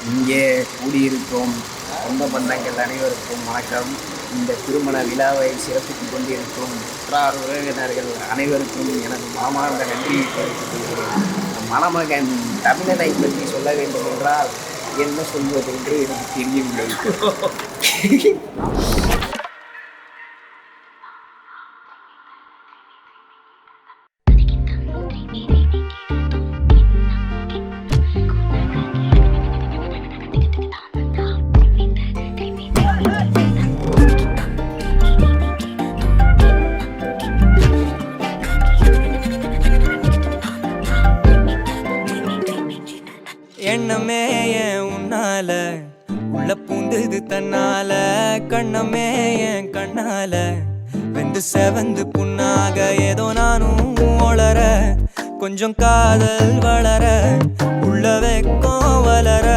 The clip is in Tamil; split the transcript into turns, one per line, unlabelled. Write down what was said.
இங்கே கூடியிருக்கும் சொந்த பந்தங்கள் அனைவருக்கும் வணக்கம். இந்த திருமண விழாவை சிறப்பித்துக் கொண்டிருக்கும் உற்றார் உறவினர்கள் அனைவருக்கும் எனது மனமார்ந்த நன்றியை தெரிவித்துக் கொள்கிறேன். மணமகன் தமிழனை பற்றி சொல்ல வேண்டும் என்றால் என்ன சொல்வது என்று எனக்கு தெரியவில்லை.
எண்ணமே ஏன் உன்னால உள்ள பூந்தது தன்னால கண்ணமே என் கண்ணால வெந்து செவந்து புண்ணாக ஏதோ நானும் ஒளர கொஞ்சம் காதல் வளர உள்ள வெக்கம் வளர